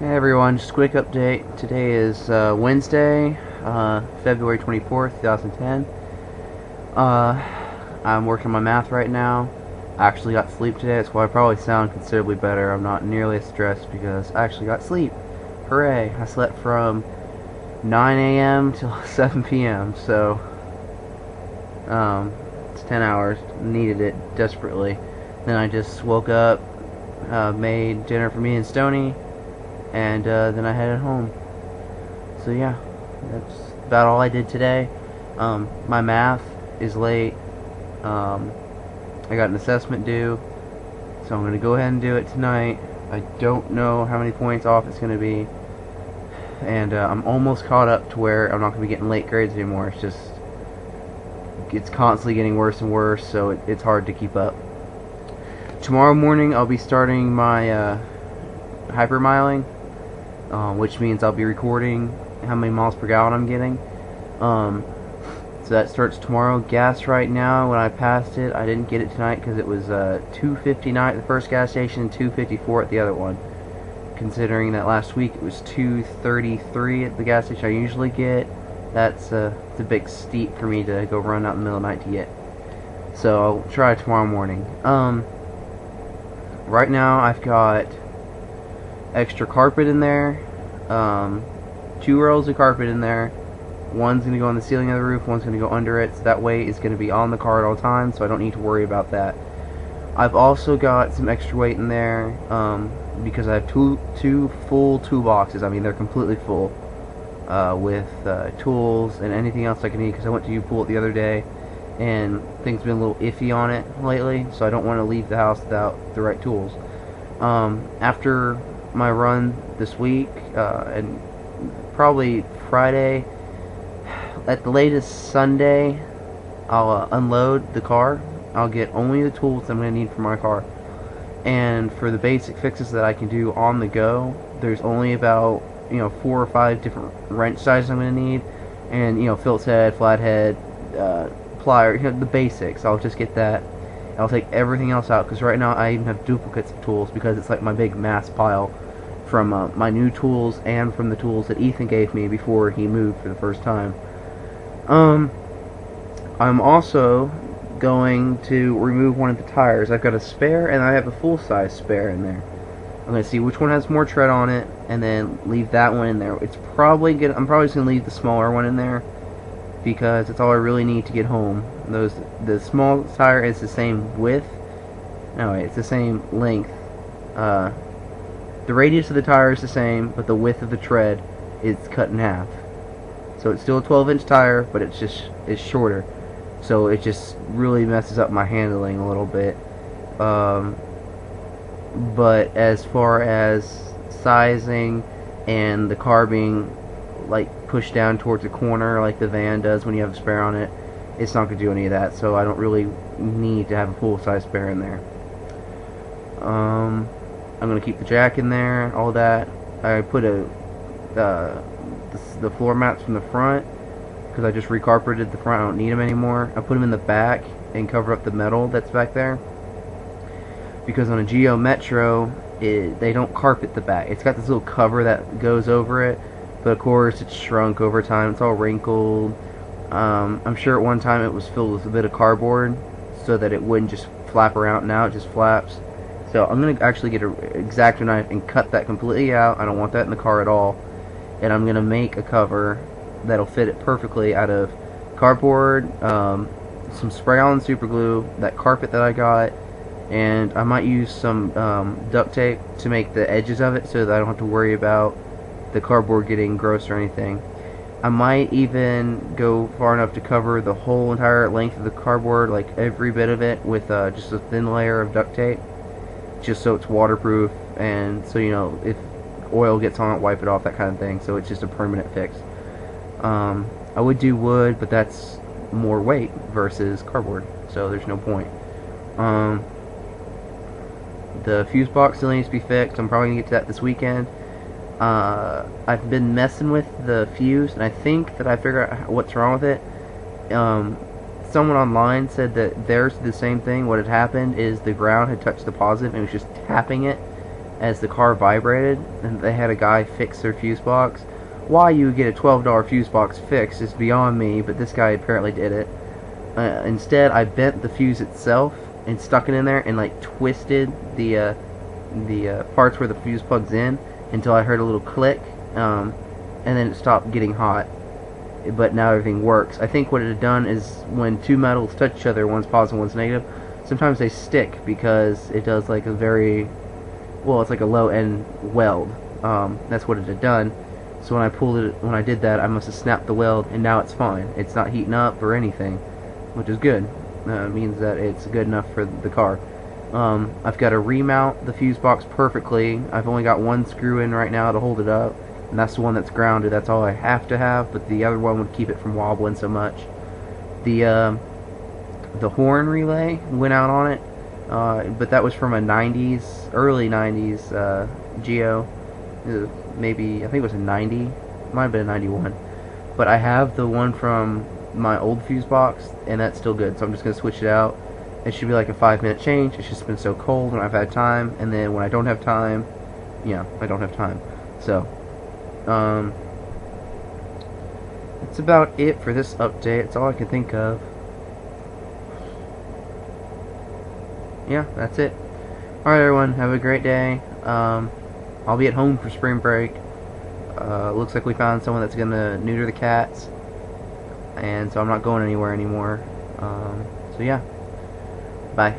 Hey everyone, just a quick update. Today is Wednesday, February 24th, 2010. Uh, I'm working on my math right now. I actually got sleep today, that's why I probably sound considerably better. I'm not nearly as stressed because I actually got sleep. Hooray! I slept from 9 a.m. till 7 p.m., so it's 10 hours. Needed it desperately. Then I just woke up, made dinner for me and Stony, and then I headed home. So yeah, that's about all I did today. My math is late. I got an assessment due, so I'm gonna go ahead and do it tonight. I don't know how many points off it's gonna be, and I'm almost caught up to where I'm not gonna be getting late grades anymore. It's constantly getting worse and worse, so it's hard to keep up. Tomorrow morning I'll be starting my hypermiling, which means I'll be recording how many miles per gallon I'm getting. So that starts tomorrow. Gas right now, when I passed it, I didn't get it tonight because it was 2.59 at the first gas station and 2.54 at the other one. Considering that last week it was 2.33 at the gas station I usually get, it's a big steep for me to go run out in the middle of the night to get. So I'll try tomorrow morning. Right now I've got extra carpet in there, 2 rows of carpet in there. One's going to go on the ceiling of the roof, one's going to go under it, so that way it's going to be on the car at all times, so I don't need to worry about that. I've also got some extra weight in there, because I have two full toolboxes. I mean, they're completely full, with tools and anything else I can need, because I went to U-Pool the other day, and things have been a little iffy on it lately, so I don't want to leave the house without the right tools. After my run this week, and probably Friday, at the latest Sunday, I'll unload the car. I'll get only the tools I'm going to need for my car. And for the basic fixes that I can do on the go, there's only about 4 or 5 different wrench sizes I'm going to need, and Phillips head, flathead, plier, the basics. I'll just get that. I'll take everything else out, because right now I even have duplicates of tools, because it's like my big mass pile from my new tools and from the tools that Ethan gave me before he moved for the first time. I'm also going to remove one of the tires. I've got a spare and I have a full-size spare in there. I'm going to see which one has more tread on it and then leave that one in there. I'm probably just going to leave the smaller one in there because it's all I really need to get home. The small tire is the same width. No, wait, it's the same length. The radius of the tire is the same, but the width of the tread is cut in half. So it's still a 12-inch tire, but it's shorter. So it just really messes up my handling a little bit. But as far as sizing and the car being like pushed down towards the corner like the van does when you have a spare on it, it's not going to do any of that. So I don't really need to have a full-size spare in there. I'm going to keep the jack in there, all that. I put the floor mats from the front, because I just recarpeted the front. I don't need them anymore. I put them in the back and cover up the metal that's back there, because on a Geo Metro they don't carpet the back. It's got this little cover that goes over it, but of course it's shrunk over time. It's all wrinkled. I'm sure at one time it was filled with a bit of cardboard so that it wouldn't just flap around. Now it just flaps. So I'm going to actually get an X-Acto knife and cut that completely out. I don't want that in the car at all. And I'm going to make a cover that'll fit it perfectly out of cardboard, some spray-on super glue, that carpet that I got, and I might use some duct tape to make the edges of it so that I don't have to worry about the cardboard getting gross or anything. I might even go far enough to cover the whole entire length of the cardboard, like every bit of it, with just a thin layer of duct tape, just so it's waterproof, and so if oil gets on it, wipe it off, that kind of thing, so it's just a permanent fix. I would do wood, but that's more weight versus cardboard, so there's no point. The fuse box still needs to be fixed. I'm probably going to get to that this weekend. I've been messing with the fuse, and I think that I figured out what's wrong with it. Someone online said that theirs did the same thing. What had happened is the ground had touched the positive and it was just tapping it as the car vibrated, and they had a guy fix their fuse box. Why you would get a $12 fuse box fixed is beyond me, but this guy apparently did it. Instead, I bent the fuse itself and stuck it in there and like twisted the parts where the fuse plugs in until I heard a little click, and then it stopped getting hot. But now everything works. I think what it had done is when two metals touch each other, one's positive, one's negative, sometimes they stick because it does like a very, well, it's like a low end weld. That's what it had done. So when I did that, I must have snapped the weld, and now it's fine. It's not heating up or anything, which is good. It means that it's good enough for the car. I've got to remount the fuse box perfectly. I've only got one screw in right now to hold it up, and that's the one that's grounded. That's all I have to have, but the other one would keep it from wobbling so much. The horn relay went out on it, but that was from a early 90s Geo. Maybe, I think it was a 90, might have been a 91. But I have the one from my old fuse box, and that's still good, so I'm just going to switch it out. It should be like a 5-minute change. It's just been so cold when I've had time, and then when I don't have time, yeah, I don't have time. So, that's about it for this update. It's all I can think of. Yeah, that's it. Alright everyone, have a great day. I'll be at home for spring break. Looks like we found someone that's gonna neuter the cats, and so I'm not going anywhere anymore. So yeah, bye.